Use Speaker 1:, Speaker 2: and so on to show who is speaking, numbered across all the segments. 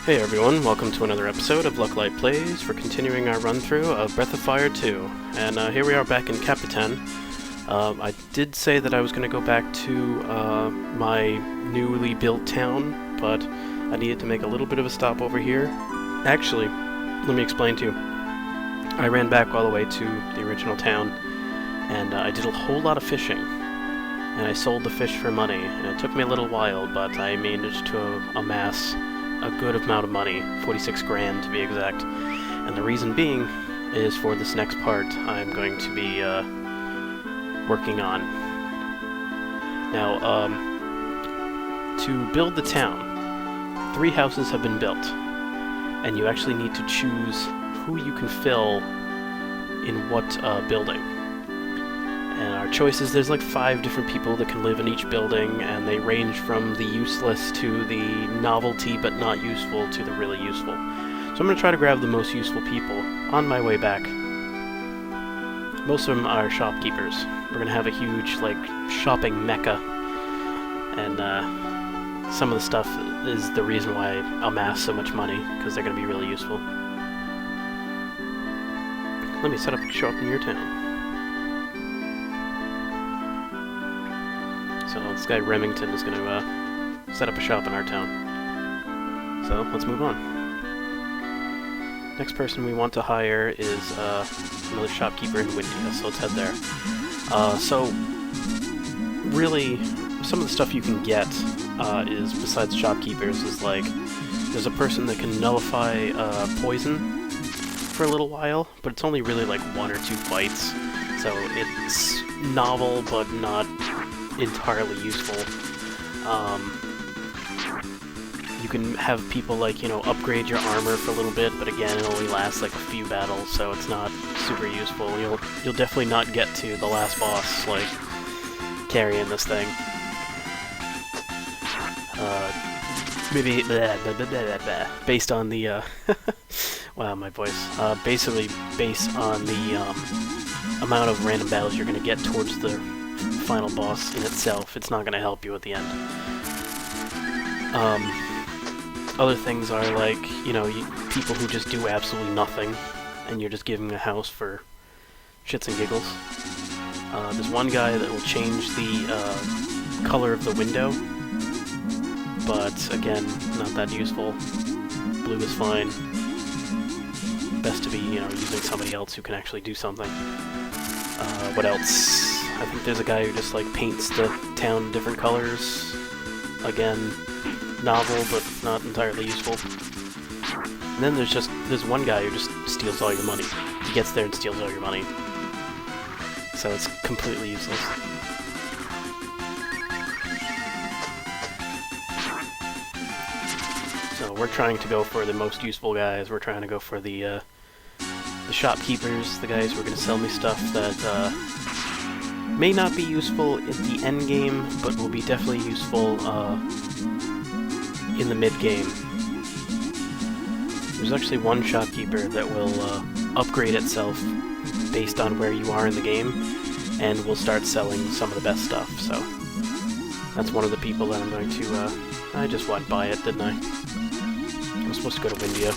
Speaker 1: Hey everyone, welcome to another episode of Lucklight Plays for continuing our run-through of Breath of Fire 2. And here we are back in Capitan. I did say that I was going to go back to my newly built town, but I needed to make a little bit of a stop over here. Actually, let me explain to you. I ran back all the way to the original town, and I did a whole lot of fishing. And I sold the fish for money, and it took me a little while, but I managed to amass a good amount of money, 46 grand to be exact. And the reason being is for this next part I'm going to be working on. Now, to build the town, 3 houses have been built, and you actually need to choose who you can fill in what building. And our choices, there's like 5 different people that can live in each building, and they range from the useless to the novelty but not useful to the really useful. So I'm going to try to grab the most useful people on my way back. Most of them are shopkeepers. We're going to have a huge, like, shopping mecca, and some of the stuff is the reason why I amass so much money, because they're going to be really useful. Let me set up shop in your town. So this guy Remington is going to set up a shop in our town. So let's move on. Next person we want to hire is another shopkeeper in Windia, so let's head there. So really, some of the stuff you can get is, besides shopkeepers, is like, there's a person that can nullify poison for a little while, but it's only really like 1 or 2 fights, so it's novel but not entirely useful. You can have people, like, you know, upgrade your armor for a little bit, but again, it only lasts like a few battles, so it's not super useful. You'll definitely not get to the last boss, like, carrying this thing. Maybe based on the wow, my voice. Basically based on the amount of random battles you're going to get towards the final boss in itself. It's not going to help you at the end. Other things are like, you know, people who just do absolutely nothing, and you're just giving them a house for shits and giggles. There's one guy that will change the color of the window, but again, not that useful. Blue is fine. Best to be, you know, using somebody else who can actually do something. What else? I think there's a guy who just, like, paints the town different colors. Again, novel, but not entirely useful. And then there's one guy who just steals all your money. He gets there and steals all your money. So it's completely useless. So we're trying to go for the most useful guys. We're trying to go for the shopkeepers, the guys who are going to sell me stuff that may not be useful in the end game, but will be definitely useful in the mid game. There's actually one shopkeeper that will upgrade itself based on where you are in the game, and will start selling some of the best stuff. So that's one of the people that I'm going to. I just went by it, didn't I? I was supposed to go to Windia.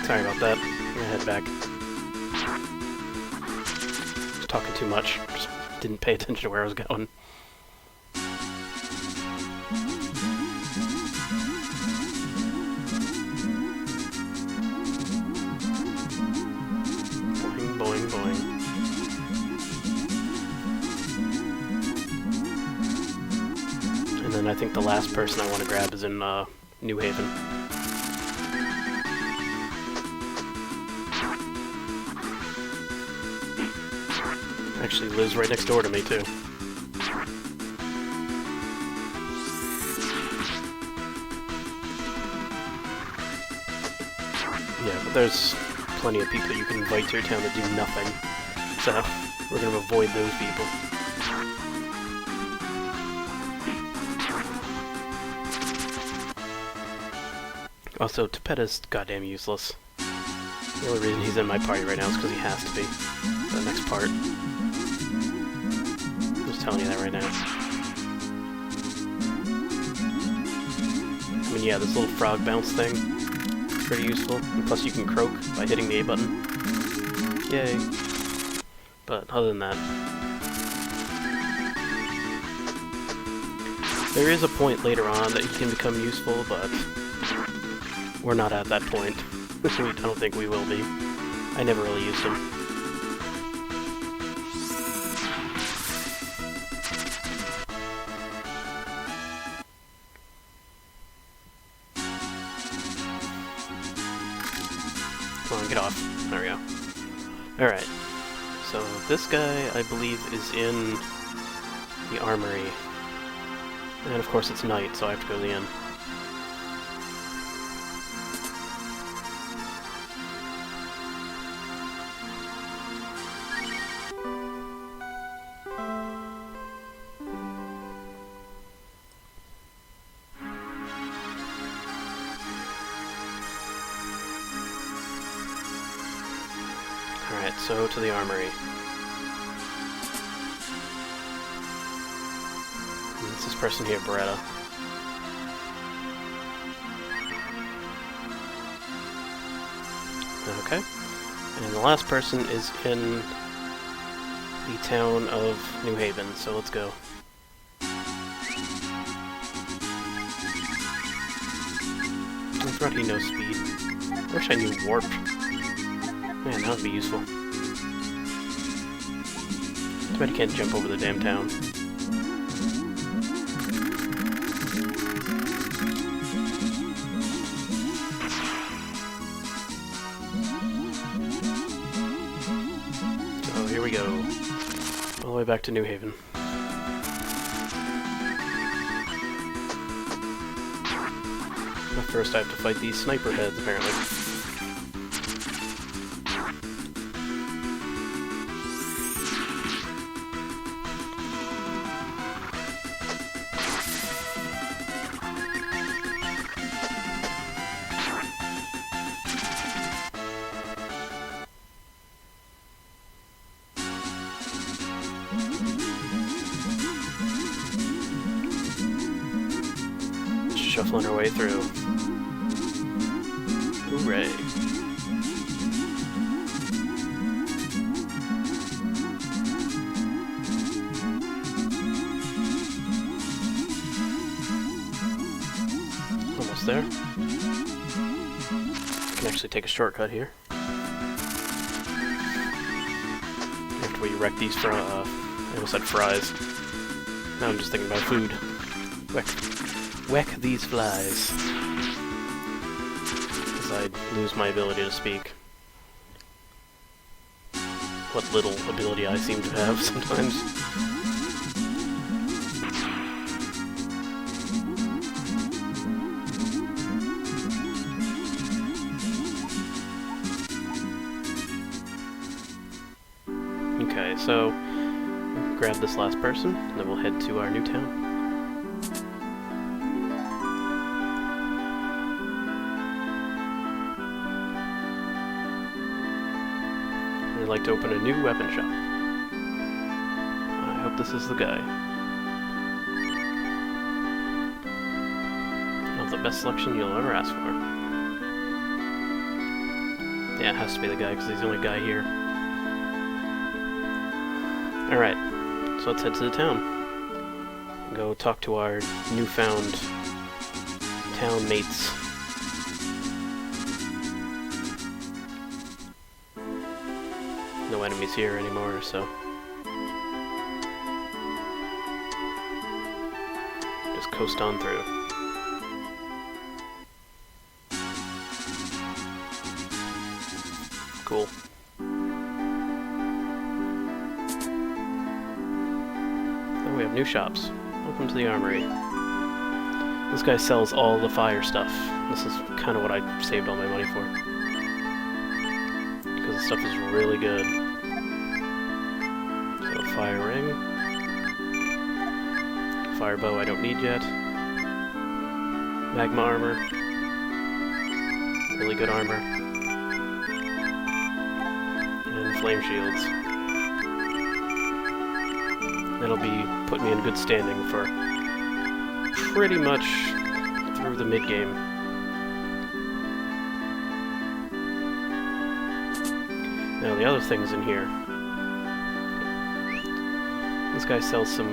Speaker 1: Sorry about that. I'm gonna head back. Talking too much. Just didn't pay attention to where I was going. Boing, boing, boing. And then I think the last person I want to grab is in New Haven. Actually lives right next door to me, too. Yeah, but there's plenty of people you can invite to your town that do nothing. So, we're going to avoid those people. Also, Tepeta's goddamn useless. The only reason he's in my party right now is because he has to be. The next part. I'm just telling you that right now. And yeah, this little frog bounce thing is pretty useful. And plus you can croak by hitting the A button. Yay. But other than that, there is a point later on that he can become useful, but we're not at that point. I don't think we will be. I never really used him. Come on, get off. There we go. Alright. So this guy, I believe, is in the armory. And of course it's night, so I have to go to the inn. Alright, so to the armory. It's this person here, Beretta. Okay. And the last person is in the town of New Haven, so let's go. I forgot he knows speed. I wish I knew warp. Man, that would be useful. Too bad he can't jump over the damn town. So here we go. All the way back to New Haven. But first I have to fight these sniper heads, apparently. Shuffling our way through. Hooray. Almost there. Can actually take a shortcut here. After we wreck these I almost said fries. Now I'm just thinking about food. Whack these flies. Because I'd lose my ability to speak. What little ability I seem to have sometimes. Okay, so grab this last person, and then we'll head to our new town. I'd like to open a new weapon shop. I hope this is the guy. Of the best selection you'll ever ask for. Yeah, it has to be the guy, because he's the only guy here. Alright, so let's head to the town. Go talk to our newfound town mates. No enemies here anymore, so just coast on through. Cool. Oh, we have new shops. Welcome to the armory. This guy sells all the fire stuff. This is kind of what I saved all my money for. Because the stuff is really good. So, fire ring. Fire bow I don't need yet. Magma armor. Really good armor. And flame shields. That'll be put me in good standing for pretty much through the mid-game. Now the other things in here. This guy sells some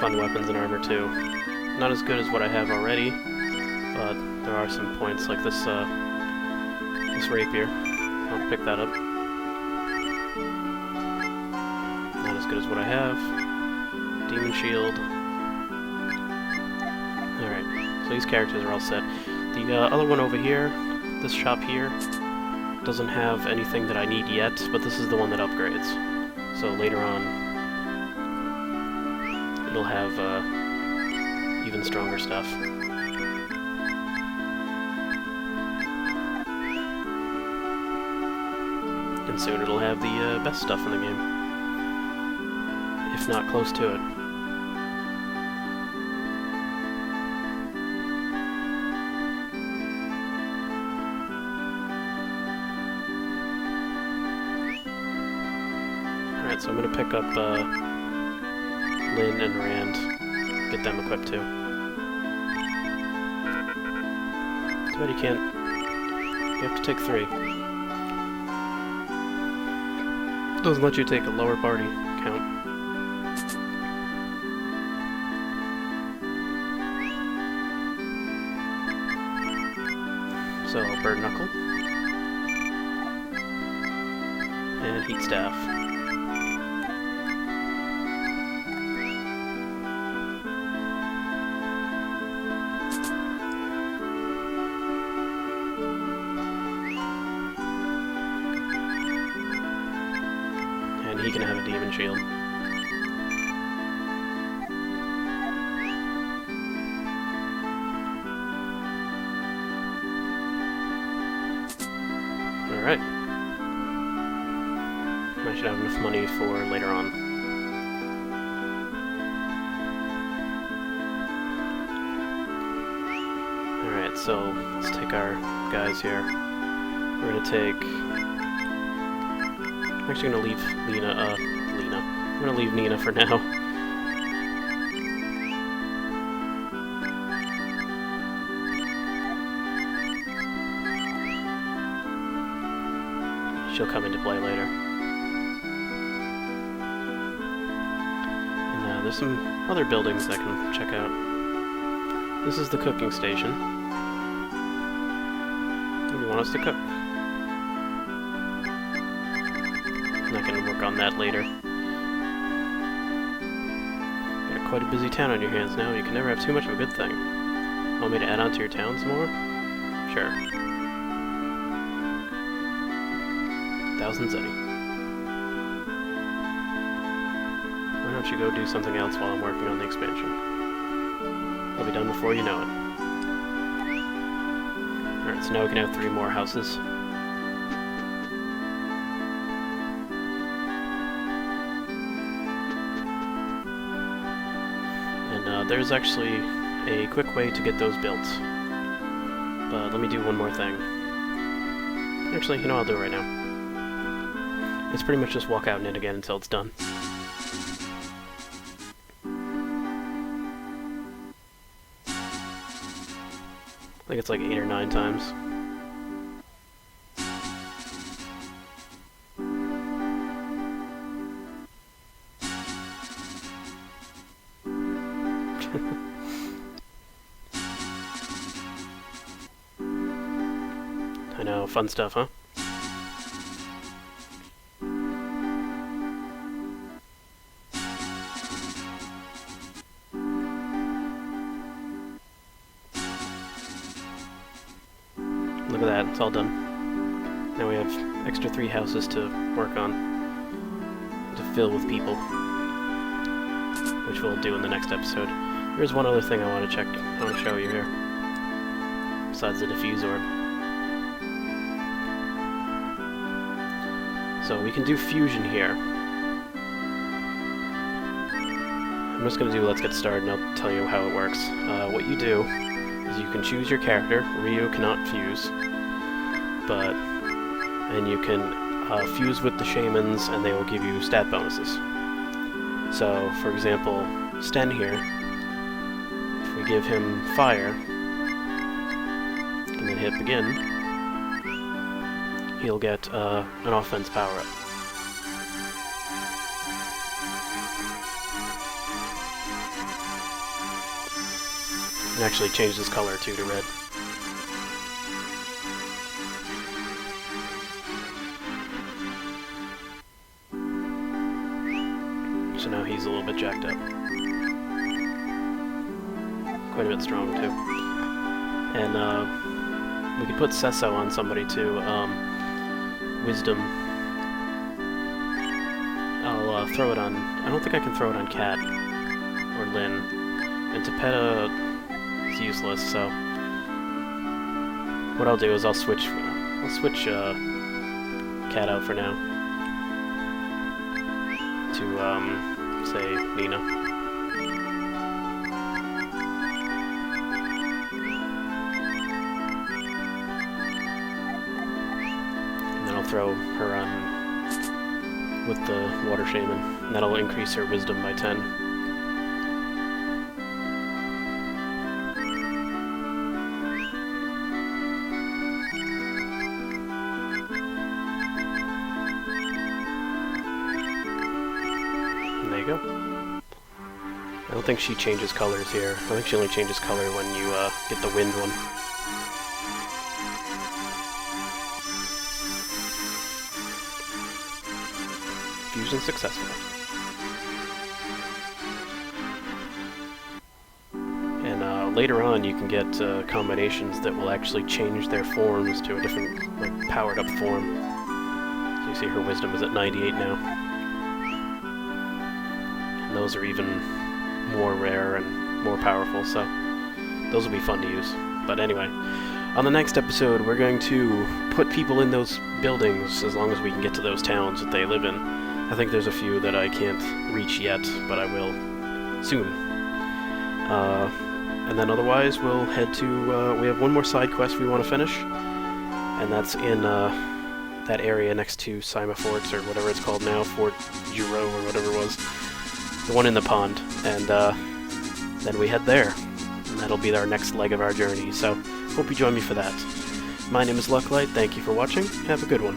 Speaker 1: fun weapons and armor too. Not as good as what I have already, but there are some points like this this rapier. I'll pick that up. Not as good as what I have. Demon shield. Alright, so these characters are all set. The other one over here, this shop here, doesn't have anything that I need yet, but this is the one that upgrades. So later on, it'll have even stronger stuff. And soon it'll have the best stuff in the game. If not close to it. Alright, so I'm gonna pick up Lynn and Rand. Get them equipped too. Too bad you can't. You have to take 3. Doesn't let you take a lower party count. So, Bird Knuckle. And Heat Staff. And he can have a demon shield. Alright. I should have enough money for later on. Alright, so let's take our guys here. We're gonna take... I'm actually gonna leave Lena. I'm gonna leave Nina for now. She'll come into play later. And there's some other buildings I can check out. This is the cooking station. What do you want us to cook? I can work on that later. Got quite a busy town on your hands now. You can never have too much of a good thing. Want me to add on to your town some more? Sure. 1,000 zeti. Why don't you go do something else while I'm working on the expansion? I'll be done before you know it. Alright, so now we can have 3 more houses. There's actually a quick way to get those built. But let me do one more thing. Actually, you know, I'll do it right now. It's pretty much just walk out in it again until it's done. I think it's like 8 or 9 times. I know, fun stuff, huh? Look at that, it's all done. Now we have extra 3 houses to work on, to fill with people, which we'll do in the next episode. Here's one other thing I want to show you here, besides the diffuse orb. So we can do fusion here. I'm just going to do Let's Get Started and I'll tell you how it works. What you do is you can choose your character. Ryu cannot fuse, and you can fuse with the Shamans and they will give you stat bonuses. So, for example, Sten here, if we give him fire, and then hit begin, he'll get an offense power-up. And actually changed his color too to red. So now he's a little bit jacked up. Quite a bit strong too. And we could put Sesso on somebody too. Wisdom. I'll throw it on... I don't think I can throw it on Cat or Lynn. And Tapeta is useless, so... What I'll do is I'll switch Cat out for now. To, say, Nina. And then I'll throw her on with the Water Shaman, and that'll increase her wisdom by 10. And there you go. I don't think she changes colors here. I think she only changes color when you get the wind one. Fusion successful. And later on you can get combinations that will actually change their forms to a different, like, powered up form. So you see her wisdom is at 98 now. And those are even more rare and more powerful, so those will be fun to use. But anyway, on the next episode we're going to put people in those buildings as long as we can get to those towns that they live in. I think there's a few that I can't reach yet, but I will soon. And then otherwise we'll head to... we have one more side quest we want to finish, and that's in that area next to Sima Forts, or whatever it's called now, Fort Juro or whatever it was. The one in the pond, and then we head there. And that'll be our next leg of our journey, so hope you join me for that. My name is Lucklight, thank you for watching, have a good one.